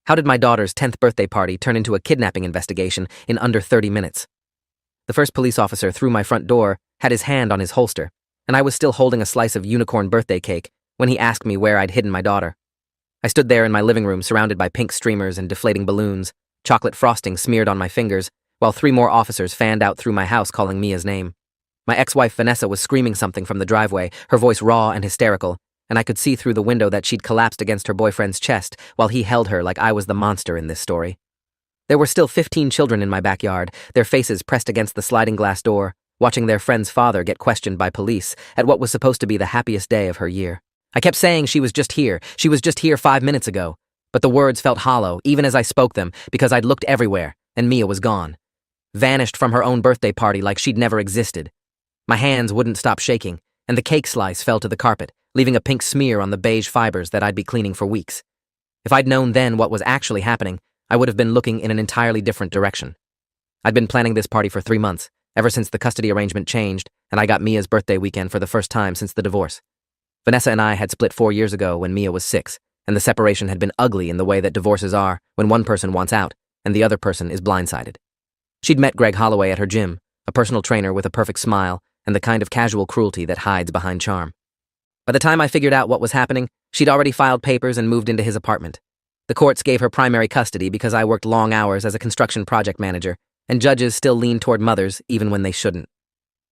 How did my daughter's 10th birthday party turn into a kidnapping investigation in under 30 minutes? The first police officer through my front door had his hand on his holster, and I was still holding a slice of unicorn birthday cake when he asked me where I'd hidden my daughter. I stood there in my living room surrounded by pink streamers and deflating balloons, chocolate frosting smeared on my fingers, while 3 more officers fanned out through my house calling Mia's name. My ex-wife Vanessa was screaming something from the driveway, her voice raw and hysterical, and I could see through the window that she'd collapsed against her boyfriend's chest while he held her like I was the monster in this story. There were still 15 children in my backyard, their faces pressed against the sliding glass door, watching their friend's father get questioned by police at what was supposed to be the happiest day of her year. I kept saying she was just here 5 minutes ago, but the words felt hollow even as I spoke them because I'd looked everywhere and Mia was gone. Vanished from her own birthday party like she'd never existed. My hands wouldn't stop shaking, and the cake slice fell to the carpet, leaving a pink smear on the beige fibers that I'd be cleaning for weeks. If I'd known then what was actually happening, I would have been looking in an entirely different direction. I'd been planning this party for 3 months, ever since the custody arrangement changed and I got Mia's birthday weekend for the first time since the divorce. Vanessa and I had split 4 years ago when Mia was 6, and the separation had been ugly in the way that divorces are when one person wants out and the other person is blindsided. She'd met Greg Holloway at her gym, a personal trainer with a perfect smile and the kind of casual cruelty that hides behind charm. By the time I figured out what was happening, she'd already filed papers and moved into his apartment. The courts gave her primary custody because I worked long hours as a construction project manager, and judges still leaned toward mothers even when they shouldn't.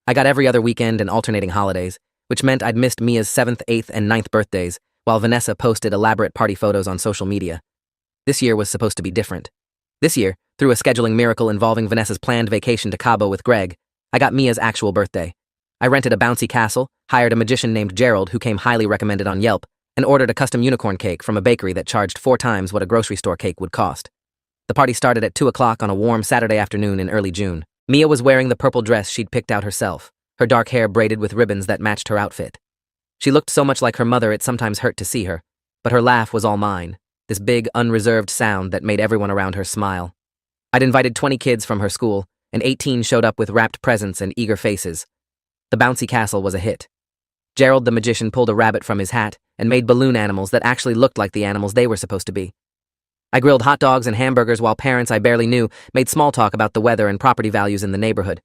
I got every other weekend and alternating holidays, which meant I'd missed Mia's 7th, 8th, and 9th birthdays, while Vanessa posted elaborate party photos on social media. This year was supposed to be different. This year, through a scheduling miracle involving Vanessa's planned vacation to Cabo with Greg, I got Mia's actual birthday. I rented a bouncy castle, hired a magician named Gerald who came highly recommended on Yelp, and ordered a custom unicorn cake from a bakery that charged 4 times what a grocery store cake would cost. The party started at 2 o'clock on a warm Saturday afternoon in early June. Mia was wearing the purple dress she'd picked out herself, her dark hair braided with ribbons that matched her outfit. She looked so much like her mother it sometimes hurt to see her, but her laugh was all mine, this big, unreserved sound that made everyone around her smile. I'd invited 20 kids from her school, and 18 showed up with wrapped presents and eager faces. The bouncy castle was a hit. Gerald the magician pulled a rabbit from his hat and made balloon animals that actually looked like the animals they were supposed to be. I grilled hot dogs and hamburgers while parents I barely knew made small talk about the weather and property values in the neighborhood.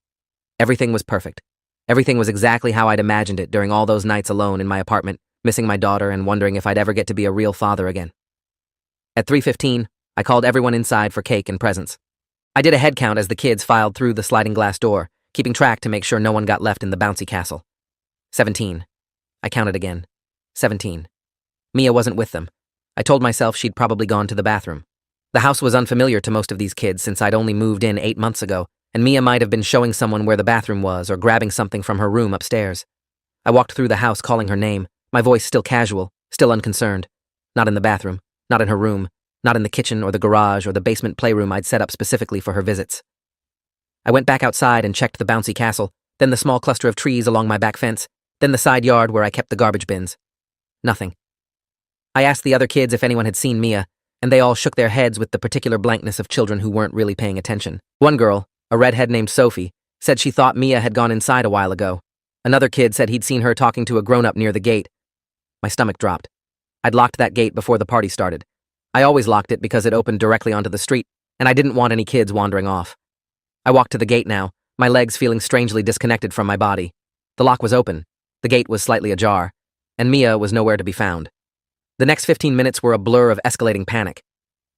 Everything was perfect. Everything was exactly how I'd imagined it during all those nights alone in my apartment, missing my daughter and wondering if I'd ever get to be a real father again. At 3:15, I called everyone inside for cake and presents. I did a head count as the kids filed through the sliding glass door, keeping track to make sure no one got left in the bouncy castle. 17. I counted again. 17. Mia wasn't with them. I told myself she'd probably gone to the bathroom. The house was unfamiliar to most of these kids since I'd only moved in 8 months ago, and Mia might have been showing someone where the bathroom was or grabbing something from her room upstairs. I walked through the house calling her name, my voice still casual, still unconcerned. Not in the bathroom, not in her room, not in the kitchen or the garage or the basement playroom I'd set up specifically for her visits. I went back outside and checked the bouncy castle, then the small cluster of trees along my back fence, then the side yard where I kept the garbage bins. Nothing. I asked the other kids if anyone had seen Mia, and they all shook their heads with the particular blankness of children who weren't really paying attention. One girl, a redhead named Sophie, said she thought Mia had gone inside a while ago. Another kid said he'd seen her talking to a grown-up near the gate. My stomach dropped. I'd locked that gate before the party started. I always locked it because it opened directly onto the street, and I didn't want any kids wandering off. I walked to the gate now, my legs feeling strangely disconnected from my body. The lock was open, the gate was slightly ajar, and Mia was nowhere to be found. The next 15 minutes were a blur of escalating panic.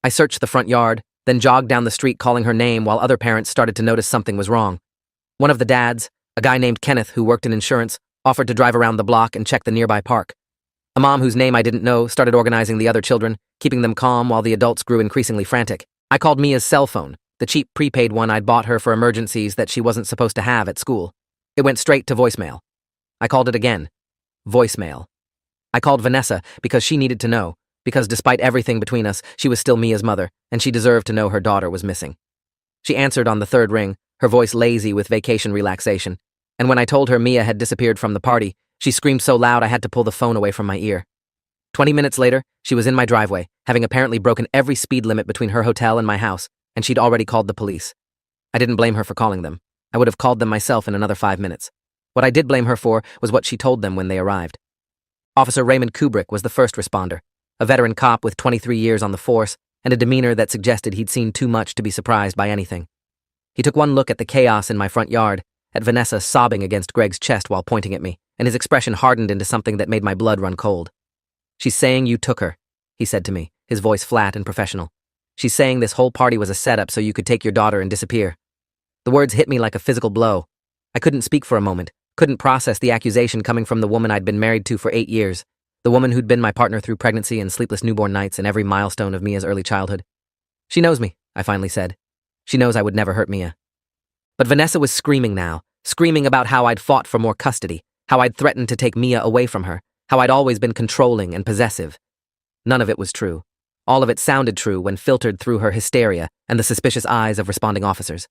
I searched the front yard, then jogged down the street calling her name while other parents started to notice something was wrong. One of the dads, a guy named Kenneth who worked in insurance, offered to drive around the block and check the nearby park. A mom whose name I didn't know started organizing the other children, keeping them calm while the adults grew increasingly frantic. I called Mia's cell phone, the cheap prepaid one I'd bought her for emergencies that she wasn't supposed to have at school. It went straight to voicemail. I called it again. Voicemail. I called Vanessa because she needed to know, because despite everything between us, she was still Mia's mother, and she deserved to know her daughter was missing. She answered on the 3rd ring, her voice lazy with vacation relaxation, and when I told her Mia had disappeared from the party, she screamed so loud I had to pull the phone away from my ear. 20 minutes later, she was in my driveway, having apparently broken every speed limit between her hotel and my house, and she'd already called the police. I didn't blame her for calling them. I would have called them myself in another 5 minutes. What I did blame her for was what she told them when they arrived. Officer Raymond Kubrick was the first responder, a veteran cop with 23 years on the force and a demeanor that suggested he'd seen too much to be surprised by anything. He took one look at the chaos in my front yard, at Vanessa sobbing against Greg's chest while pointing at me, and his expression hardened into something that made my blood run cold. "She's saying you took her," he said to me, his voice flat and professional. "She's saying this whole party was a setup so you could take your daughter and disappear." The words hit me like a physical blow. I couldn't speak for a moment, couldn't process the accusation coming from the woman I'd been married to for 8 years, the woman who'd been my partner through pregnancy and sleepless newborn nights and every milestone of Mia's early childhood. "She knows me," I finally said. "She knows I would never hurt Mia." But Vanessa was screaming now, screaming about how I'd fought for more custody, how I'd threatened to take Mia away from her, how I'd always been controlling and possessive. None of it was true. All of it sounded true when filtered through her hysteria and the suspicious eyes of responding officers.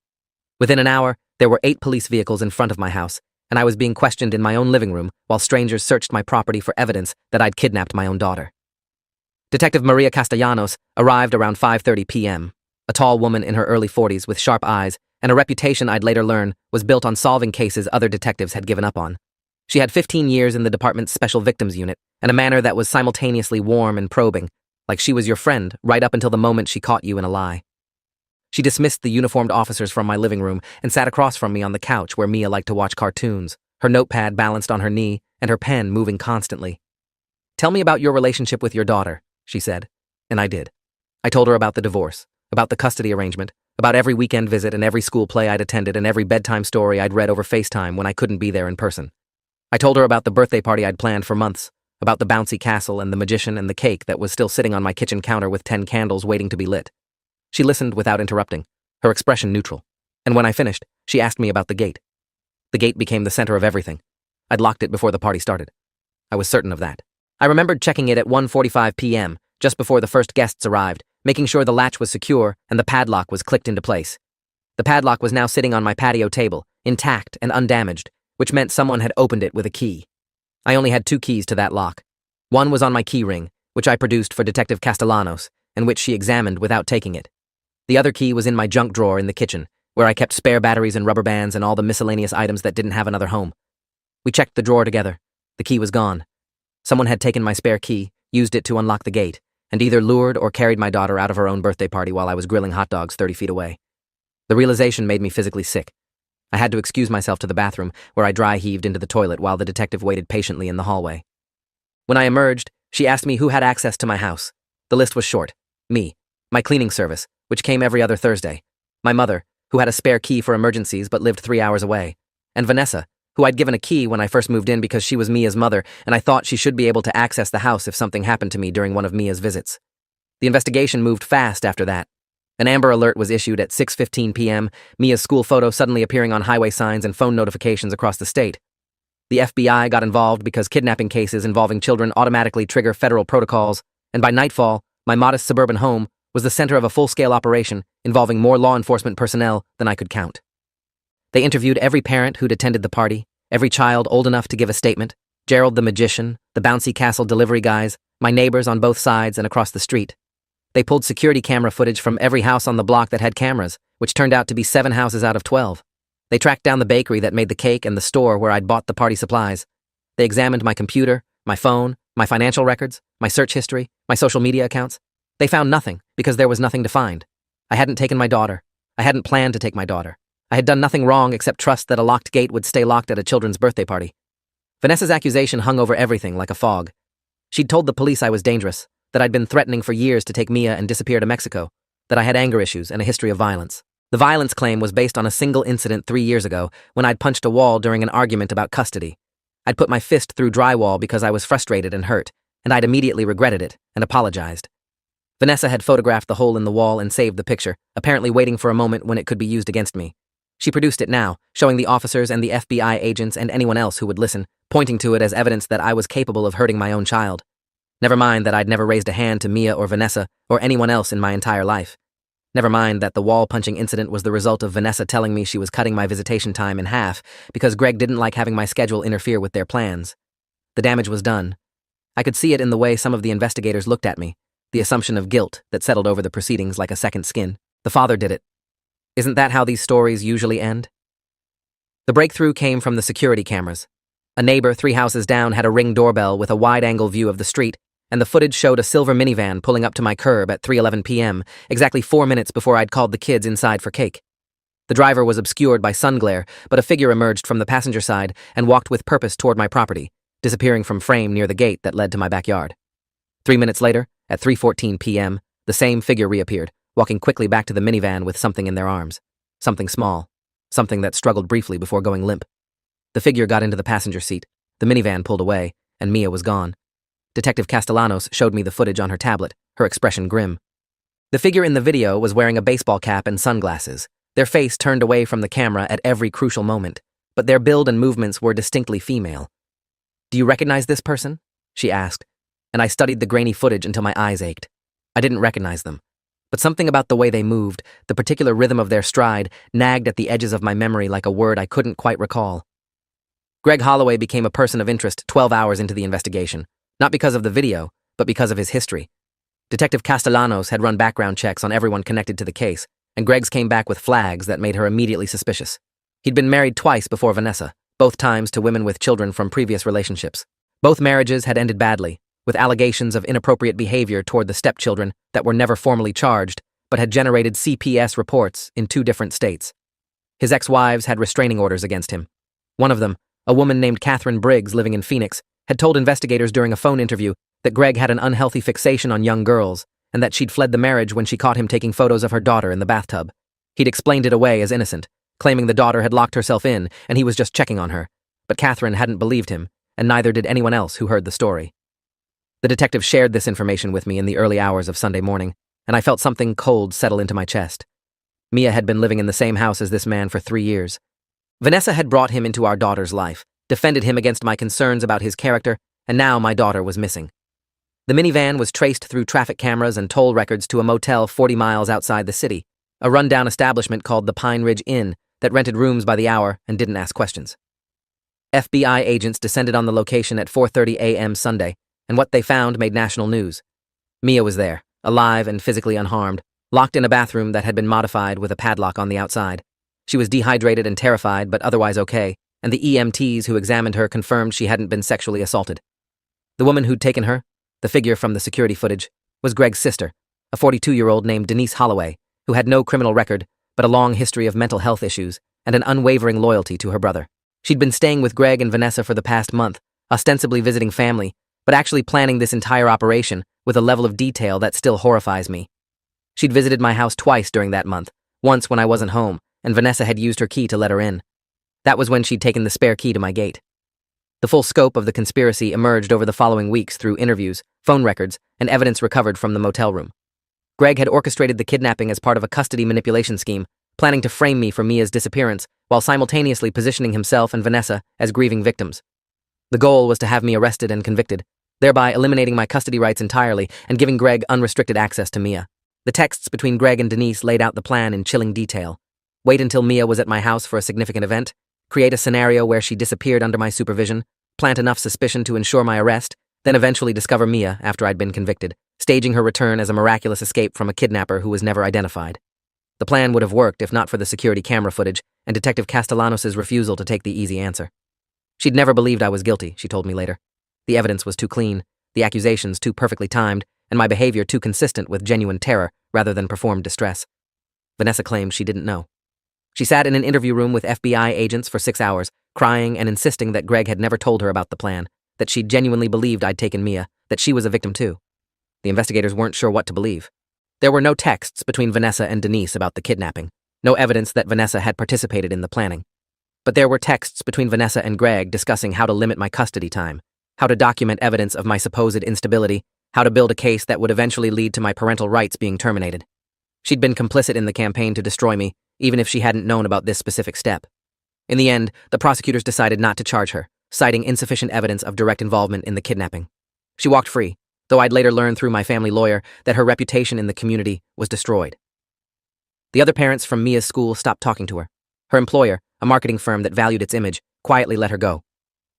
Within an hour, there were 8 police vehicles in front of my house, and I was being questioned in my own living room while strangers searched my property for evidence that I'd kidnapped my own daughter. Detective Maria Castellanos arrived around 5:30 p.m., a tall woman in her early 40s with sharp eyes and a reputation I'd later learn was built on solving cases other detectives had given up on. She had 15 years in the department's Special Victims Unit and a manner that was simultaneously warm and probing, like she was your friend right up until the moment she caught you in a lie. She dismissed the uniformed officers from my living room and sat across from me on the couch where Mia liked to watch cartoons, her notepad balanced on her knee and her pen moving constantly. "Tell me about your relationship with your daughter," she said, and I did. I told her about the divorce, about the custody arrangement, about every weekend visit and every school play I'd attended and every bedtime story I'd read over FaceTime when I couldn't be there in person. I told her about the birthday party I'd planned for months, about the bouncy castle and the magician and the cake that was still sitting on my kitchen counter with 10 candles waiting to be lit. She listened without interrupting, her expression neutral, and when I finished, she asked me about the gate. The gate became the center of everything. I'd locked it before the party started. I was certain of that. I remembered checking it at 1:45 p.m., just before the first guests arrived, making sure the latch was secure and the padlock was clicked into place. The padlock was now sitting on my patio table, intact and undamaged, which meant someone had opened it with a key. I only had 2 keys to that lock. One was on my key ring, which I produced for Detective Castellanos, and which she examined without taking it. The other key was in my junk drawer in the kitchen, where I kept spare batteries and rubber bands and all the miscellaneous items that didn't have another home. We checked the drawer together. The key was gone. Someone had taken my spare key, used it to unlock the gate, and either lured or carried my daughter out of her own birthday party while I was grilling hot dogs 30 feet away. The realization made me physically sick. I had to excuse myself to the bathroom, where I dry-heaved into the toilet while the detective waited patiently in the hallway. When I emerged, she asked me who had access to my house. The list was short. Me, my cleaning service, which came every other Thursday, my mother, who had a spare key for emergencies but lived 3 hours away, and Vanessa, who I'd given a key when I first moved in because she was Mia's mother and I thought she should be able to access the house if something happened to me during one of Mia's visits. The investigation moved fast after that. An Amber Alert was issued at 6:15 p.m., Mia's school photo suddenly appearing on highway signs and phone notifications across the state. The FBI got involved because kidnapping cases involving children automatically trigger federal protocols, and by nightfall, my modest suburban home was the center of a full-scale operation involving more law enforcement personnel than I could count. They interviewed every parent who'd attended the party, every child old enough to give a statement, Gerald the magician, the bouncy castle delivery guys, my neighbors on both sides and across the street. They pulled security camera footage from every house on the block that had cameras, which turned out to be 7 houses out of 12. They tracked down the bakery that made the cake and the store where I'd bought the party supplies. They examined my computer, my phone, my financial records, my search history, my social media accounts. They found nothing because there was nothing to find. I hadn't taken my daughter. I hadn't planned to take my daughter. I had done nothing wrong except trust that a locked gate would stay locked at a children's birthday party. Vanessa's accusation hung over everything like a fog. She'd told the police I was dangerous, that I'd been threatening for years to take Mia and disappear to Mexico, that I had anger issues and a history of violence. The violence claim was based on a single incident 3 years ago when I'd punched a wall during an argument about custody. I'd put my fist through drywall because I was frustrated and hurt, and I'd immediately regretted it and apologized. Vanessa had photographed the hole in the wall and saved the picture, apparently waiting for a moment when it could be used against me. She produced it now, showing the officers and the FBI agents and anyone else who would listen, pointing to it as evidence that I was capable of hurting my own child. Never mind that I'd never raised a hand to Mia or Vanessa or anyone else in my entire life. Never mind that the wall-punching incident was the result of Vanessa telling me she was cutting my visitation time in half because Greg didn't like having my schedule interfere with their plans. The damage was done. I could see it in the way some of the investigators looked at me, the assumption of guilt that settled over the proceedings like a second skin. The father did it. Isn't that how these stories usually end? The breakthrough came from the security cameras. A neighbor 3 houses down had a Ring doorbell with a wide-angle view of the street, and the footage showed a silver minivan pulling up to my curb at 3:11 p.m., exactly 4 minutes before I'd called the kids inside for cake. The driver was obscured by sun glare, but a figure emerged from the passenger side and walked with purpose toward my property, disappearing from frame near the gate that led to my backyard. 3 minutes later, at 3:14 p.m., the same figure reappeared, walking quickly back to the minivan with something in their arms. Something small. Something that struggled briefly before going limp. The figure got into the passenger seat, the minivan pulled away, and Mia was gone. Detective Castellanos showed me the footage on her tablet, her expression grim. The figure in the video was wearing a baseball cap and sunglasses, their face turned away from the camera at every crucial moment, but their build and movements were distinctly female. "Do you recognize this person?" she asked, and I studied the grainy footage until my eyes ached. I didn't recognize them, but something about the way they moved, the particular rhythm of their stride, nagged at the edges of my memory like a word I couldn't quite recall. Greg Holloway became a person of interest 12 hours into the investigation, not because of the video, but because of his history. Detective Castellanos had run background checks on everyone connected to the case, and Greg's came back with flags that made her immediately suspicious. He'd been married twice before Vanessa, both times to women with children from previous relationships. Both marriages had ended badly, with allegations of inappropriate behavior toward the stepchildren that were never formally charged, but had generated CPS reports in 2 different states. His ex-wives had restraining orders against him. One of them, a woman named Catherine Briggs living in Phoenix, had told investigators during a phone interview that Greg had an unhealthy fixation on young girls and that she'd fled the marriage when she caught him taking photos of her daughter in the bathtub. He'd explained it away as innocent, claiming the daughter had locked herself in and he was just checking on her, but Catherine hadn't believed him, and neither did anyone else who heard the story. The detective shared this information with me in the early hours of Sunday morning, and I felt something cold settle into my chest. Mia had been living in the same house as this man for 3 years. Vanessa had brought him into our daughter's life, defended him against my concerns about his character, and now my daughter was missing. The minivan was traced through traffic cameras and toll records to a motel 40 miles outside the city, a rundown establishment called the Pine Ridge Inn that rented rooms by the hour and didn't ask questions. FBI agents descended on the location at 4:30 a.m. Sunday, and what they found made national news. Mia was there, alive and physically unharmed, locked in a bathroom that had been modified with a padlock on the outside. She was dehydrated and terrified, but otherwise okay, and the EMTs who examined her confirmed she hadn't been sexually assaulted. The woman who'd taken her, the figure from the security footage, was Greg's sister, a 42-year-old named Denise Holloway, who had no criminal record, but a long history of mental health issues and an unwavering loyalty to her brother. She'd been staying with Greg and Vanessa for the past month, ostensibly visiting family, but actually planning this entire operation with a level of detail that still horrifies me. She'd visited my house twice during that month, once when I wasn't home, and Vanessa had used her key to let her in. That was when she'd taken the spare key to my gate. The full scope of the conspiracy emerged over the following weeks through interviews, phone records, and evidence recovered from the motel room. Greg had orchestrated the kidnapping as part of a custody manipulation scheme, planning to frame me for Mia's disappearance while simultaneously positioning himself and Vanessa as grieving victims. The goal was to have me arrested and convicted, thereby eliminating my custody rights entirely and giving Greg unrestricted access to Mia. The texts between Greg and Denise laid out the plan in chilling detail. Wait until Mia was at my house for a significant event, create a scenario where she disappeared under my supervision, plant enough suspicion to ensure my arrest, then eventually discover Mia after I'd been convicted, staging her return as a miraculous escape from a kidnapper who was never identified. The plan would have worked if not for the security camera footage and Detective Castellanos' refusal to take the easy answer. She'd never believed I was guilty, she told me later. The evidence was too clean, the accusations too perfectly timed, and my behavior too consistent with genuine terror rather than performed distress. Vanessa claimed she didn't know. She sat in an interview room with FBI agents for 6 hours, crying and insisting that Greg had never told her about the plan, that she genuinely believed I'd taken Mia, that she was a victim too. The investigators weren't sure what to believe. There were no texts between Vanessa and Denise about the kidnapping, no evidence that Vanessa had participated in the planning. But there were texts between Vanessa and Greg discussing how to limit my custody time, how to document evidence of my supposed instability, how to build a case that would eventually lead to my parental rights being terminated. She'd been complicit in the campaign to destroy me, even if she hadn't known about this specific step. In the end, the prosecutors decided not to charge her, citing insufficient evidence of direct involvement in the kidnapping. She walked free, though I'd later learn through my family lawyer that her reputation in the community was destroyed. The other parents from Mia's school stopped talking to her. Her employer, a marketing firm that valued its image, quietly let her go.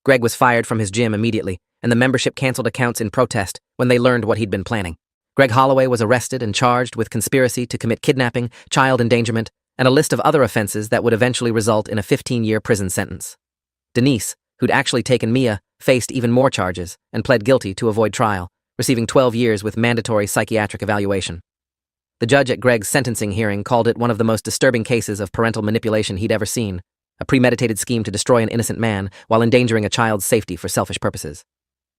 Greg was fired from his gym immediately, and the membership canceled accounts in protest when they learned what he'd been planning. Greg Holloway was arrested and charged with conspiracy to commit kidnapping, child endangerment, and a list of other offenses that would eventually result in a 15-year prison sentence. Denise, who'd actually taken Mia, faced even more charges and pled guilty to avoid trial, receiving 12 years with mandatory psychiatric evaluation. The judge at Greg's sentencing hearing called it one of the most disturbing cases of parental manipulation he'd ever seen, a premeditated scheme to destroy an innocent man while endangering a child's safety for selfish purposes.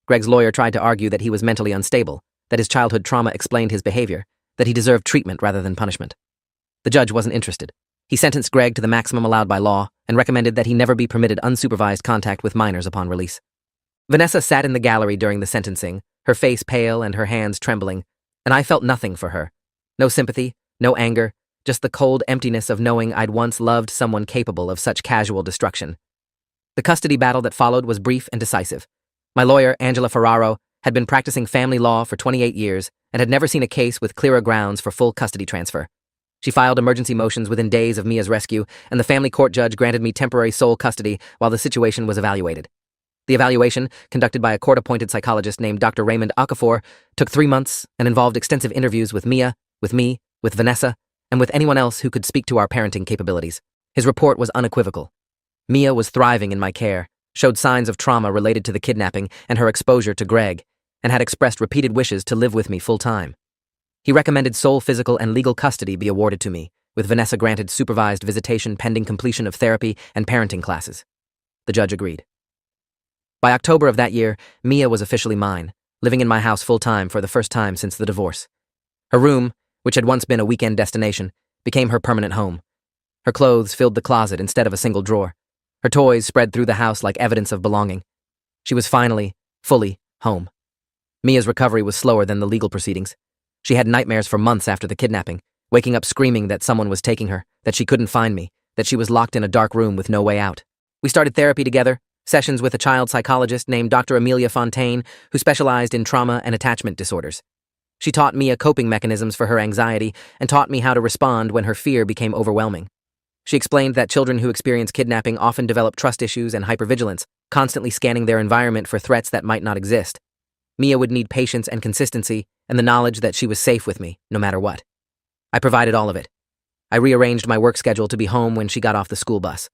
Greg's lawyer tried to argue that he was mentally unstable, that his childhood trauma explained his behavior, that he deserved treatment rather than punishment. The judge wasn't interested. He sentenced Greg to the maximum allowed by law and recommended that he never be permitted unsupervised contact with minors upon release. Vanessa sat in the gallery during the sentencing, her face pale and her hands trembling, and I felt nothing for her. No sympathy, no anger, just the cold emptiness of knowing I'd once loved someone capable of such casual destruction. The custody battle that followed was brief and decisive. My lawyer, Angela Ferraro, had been practicing family law for 28 years and had never seen a case with clearer grounds for full custody transfer. She filed emergency motions within days of Mia's rescue, and the family court judge granted me temporary sole custody while the situation was evaluated. The evaluation, conducted by a court-appointed psychologist named Dr. Raymond Okafor, took 3 months and involved extensive interviews with Mia, with me, with Vanessa, and with anyone else who could speak to our parenting capabilities. His report was unequivocal. Mia was thriving in my care, showed signs of trauma related to the kidnapping and her exposure to Greg, and had expressed repeated wishes to live with me full-time. He recommended sole physical and legal custody be awarded to me, with Vanessa granted supervised visitation pending completion of therapy and parenting classes. The judge agreed. By October of that year, Mia was officially mine, living in my house full-time for the first time since the divorce. Her room, which had once been a weekend destination, became her permanent home. Her clothes filled the closet instead of a single drawer. Her toys spread through the house like evidence of belonging. She was finally, fully, home. Mia's recovery was slower than the legal proceedings. She had nightmares for months after the kidnapping, waking up screaming that someone was taking her, that she couldn't find me, that she was locked in a dark room with no way out. We started therapy together, sessions with a child psychologist named Dr. Amelia Fontaine, who specialized in trauma and attachment disorders. She taught Mia coping mechanisms for her anxiety and taught me how to respond when her fear became overwhelming. She explained that children who experience kidnapping often develop trust issues and hypervigilance, constantly scanning their environment for threats that might not exist. Mia would need patience and consistency and the knowledge that she was safe with me, no matter what. I provided all of it. I rearranged my work schedule to be home when she got off the school bus.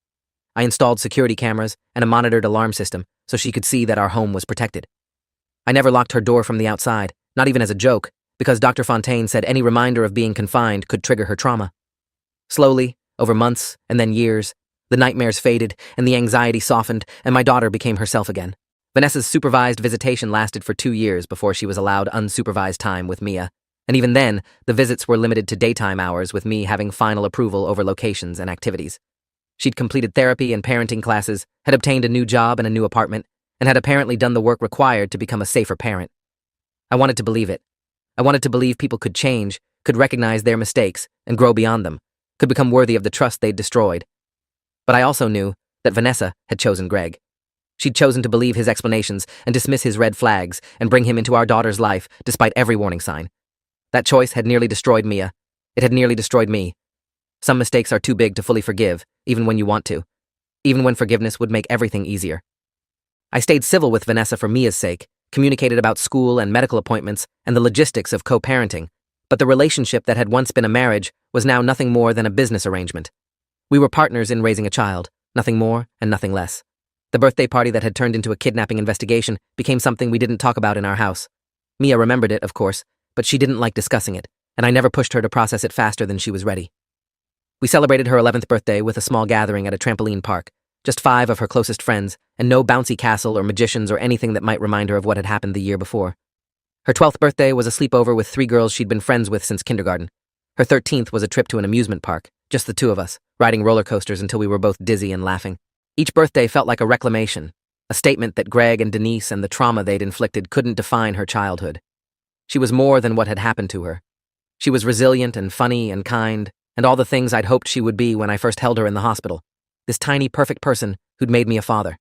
I installed security cameras and a monitored alarm system so she could see that our home was protected. I never locked her door from the outside, not even as a joke, because Dr. Fontaine said any reminder of being confined could trigger her trauma. Slowly, over months and then years, the nightmares faded and the anxiety softened and my daughter became herself again. Vanessa's supervised visitation lasted for 2 years before she was allowed unsupervised time with Mia, and even then, the visits were limited to daytime hours with me having final approval over locations and activities. She'd completed therapy and parenting classes, had obtained a new job and a new apartment, and had apparently done the work required to become a safer parent. I wanted to believe it. I wanted to believe people could change, could recognize their mistakes, and grow beyond them, could become worthy of the trust they'd destroyed. But I also knew that Vanessa had chosen Greg. She'd chosen to believe his explanations and dismiss his red flags and bring him into our daughter's life despite every warning sign. That choice had nearly destroyed Mia. It had nearly destroyed me. Some mistakes are too big to fully forgive, even when you want to, even when forgiveness would make everything easier. I stayed civil with Vanessa for Mia's sake, communicated about school and medical appointments and the logistics of co-parenting, but the relationship that had once been a marriage was now nothing more than a business arrangement. We were partners in raising a child, nothing more and nothing less. The birthday party that had turned into a kidnapping investigation became something we didn't talk about in our house. Mia remembered it, of course, but she didn't like discussing it, and I never pushed her to process it faster than she was ready. We celebrated her 11th birthday with a small gathering at a trampoline park, just 5 of her closest friends, and no bouncy castle or magicians or anything that might remind her of what had happened the year before. Her 12th birthday was a sleepover with 3 girls she'd been friends with since kindergarten. Her 13th was a trip to an amusement park, just the 2 of us, riding roller coasters until we were both dizzy and laughing. Each birthday felt like a reclamation, a statement that Greg and Denise and the trauma they'd inflicted couldn't define her childhood. She was more than what had happened to her. She was resilient and funny and kind, and all the things I'd hoped she would be when I first held her in the hospital. This tiny, perfect person who'd made me a father.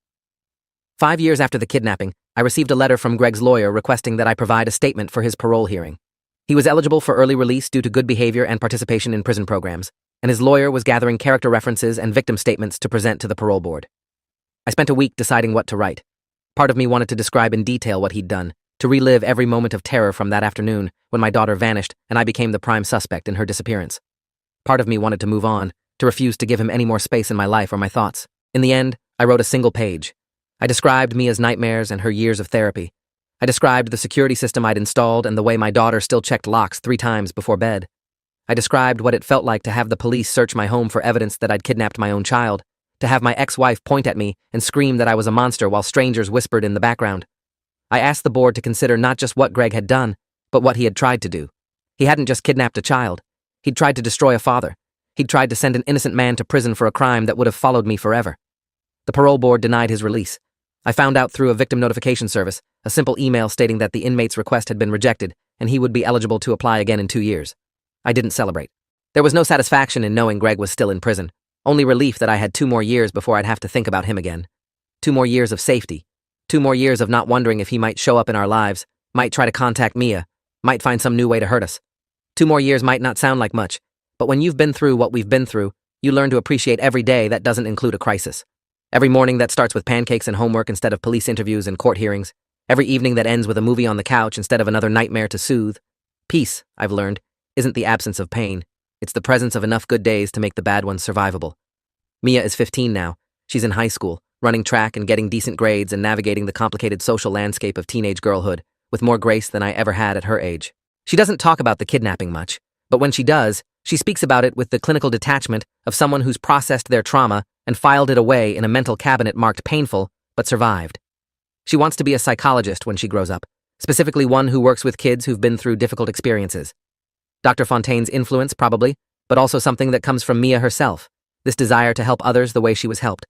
5 years after the kidnapping, I received a letter from Greg's lawyer requesting that I provide a statement for his parole hearing. He was eligible for early release due to good behavior and participation in prison programs, and his lawyer was gathering character references and victim statements to present to the parole board. I spent a week deciding what to write. Part of me wanted to describe in detail what he'd done, to relive every moment of terror from that afternoon when my daughter vanished and I became the prime suspect in her disappearance. Part of me wanted to move on, to refuse to give him any more space in my life or my thoughts. In the end, I wrote a single page. I described Mia's nightmares and her years of therapy. I described the security system I'd installed and the way my daughter still checked locks 3 times before bed. I described what it felt like to have the police search my home for evidence that I'd kidnapped my own child, to have my ex-wife point at me and scream that I was a monster while strangers whispered in the background. I asked the board to consider not just what Greg had done, but what he had tried to do. He hadn't just kidnapped a child. He'd tried to destroy a father. He'd tried to send an innocent man to prison for a crime that would have followed me forever. The parole board denied his release. I found out through a victim notification service, a simple email stating that the inmate's request had been rejected and he would be eligible to apply again in 2 years. I didn't celebrate. There was no satisfaction in knowing Greg was still in prison, only relief that I had 2 more years before I'd have to think about him again. 2 more years of safety. 2 more years of not wondering if he might show up in our lives, might try to contact Mia, might find some new way to hurt us. 2 more years might not sound like much, but when you've been through what we've been through, you learn to appreciate every day that doesn't include a crisis. Every morning that starts with pancakes and homework instead of police interviews and court hearings. Every evening that ends with a movie on the couch instead of another nightmare to soothe. Peace, I've learned, isn't the absence of pain. It's the presence of enough good days to make the bad ones survivable. Mia is 15 now. She's in high school, running track and getting decent grades and navigating the complicated social landscape of teenage girlhood with more grace than I ever had at her age. She doesn't talk about the kidnapping much, but when she does, she speaks about it with the clinical detachment of someone who's processed their trauma and filed it away in a mental cabinet marked painful, but survived. She wants to be a psychologist when she grows up, specifically one who works with kids who've been through difficult experiences. Dr. Fontaine's influence, probably, but also something that comes from Mia herself, this desire to help others the way she was helped.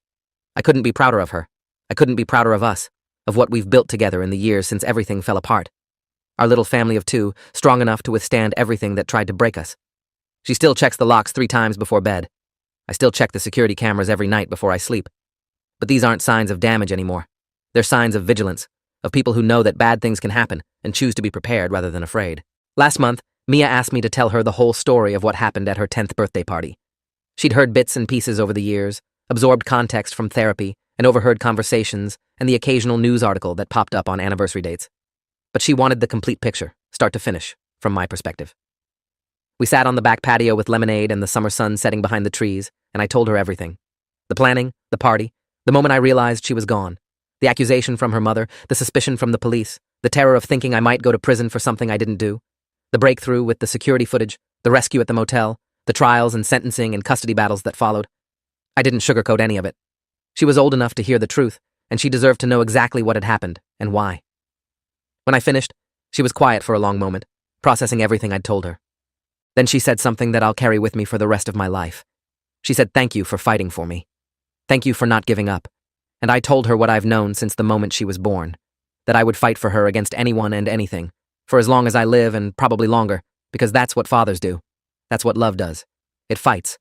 I couldn't be prouder of her. I couldn't be prouder of us, of what we've built together in the years since everything fell apart. Our little family of 2, strong enough to withstand everything that tried to break us. She still checks the locks 3 times before bed. I still check the security cameras every night before I sleep. But these aren't signs of damage anymore. They're signs of vigilance, of people who know that bad things can happen and choose to be prepared rather than afraid. Last month, Mia asked me to tell her the whole story of what happened at her 10th birthday party. She'd heard bits and pieces over the years, absorbed context from therapy, and overheard conversations and the occasional news article that popped up on anniversary dates. But she wanted the complete picture, start to finish, from my perspective. We sat on the back patio with lemonade and the summer sun setting behind the trees, and I told her everything. The planning, the party, the moment I realized she was gone, the accusation from her mother, the suspicion from the police, the terror of thinking I might go to prison for something I didn't do, the breakthrough with the security footage, the rescue at the motel, the trials and sentencing and custody battles that followed. I didn't sugarcoat any of it. She was old enough to hear the truth, and she deserved to know exactly what had happened and why. When I finished, she was quiet for a long moment, processing everything I'd told her. Then she said something that I'll carry with me for the rest of my life. She said thank you for fighting for me. Thank you for not giving up. And I told her what I've known since the moment she was born, that I would fight for her against anyone and anything, for as long as I live and probably longer, because that's what fathers do. That's what love does. It fights.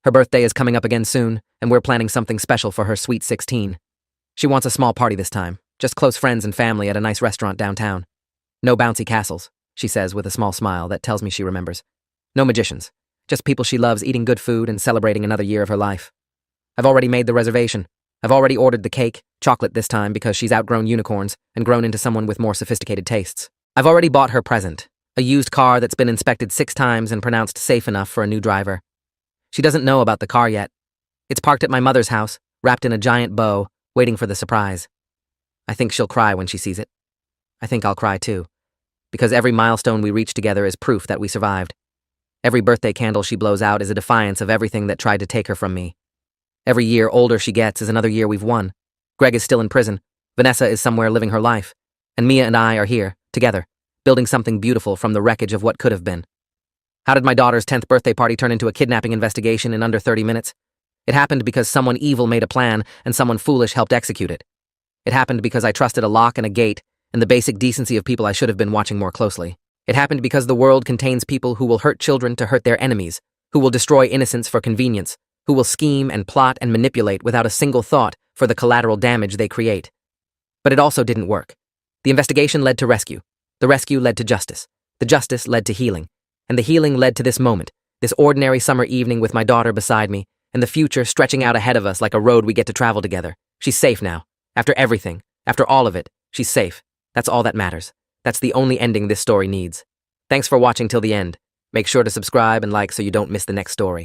Her birthday is coming up again soon, and we're planning something special for her sweet 16. She wants a small party this time, just close friends and family at a nice restaurant downtown. No bouncy castles, she says with a small smile that tells me she remembers. No magicians, just people she loves eating good food and celebrating another year of her life. I've already made the reservation. I've already ordered the cake, chocolate this time because she's outgrown unicorns and grown into someone with more sophisticated tastes. I've already bought her present, a used car that's been inspected 6 times and pronounced safe enough for a new driver. She doesn't know about the car yet. It's parked at my mother's house, wrapped in a giant bow, waiting for the surprise. I think she'll cry when she sees it. I think I'll cry too, because every milestone we reach together is proof that we survived. Every birthday candle she blows out is a defiance of everything that tried to take her from me. Every year older she gets is another year we've won. Greg is still in prison. Vanessa is somewhere living her life. And Mia and I are here, together, building something beautiful from the wreckage of what could have been. How did my daughter's 10th birthday party turn into a kidnapping investigation in under 30 minutes? It happened because someone evil made a plan and someone foolish helped execute it. It happened because I trusted a lock and a gate and the basic decency of people I should have been watching more closely. It happened because the world contains people who will hurt children to hurt their enemies, who will destroy innocence for convenience, who will scheme and plot and manipulate without a single thought for the collateral damage they create. But it also didn't work. The investigation led to rescue. The rescue led to justice. The justice led to healing. And the healing led to this moment, this ordinary summer evening with my daughter beside me, and the future stretching out ahead of us like a road we get to travel together. She's safe now. After everything, after all of it, she's safe. That's all that matters. That's the only ending this story needs. Thanks for watching till the end. Make sure to subscribe and like so you don't miss the next story.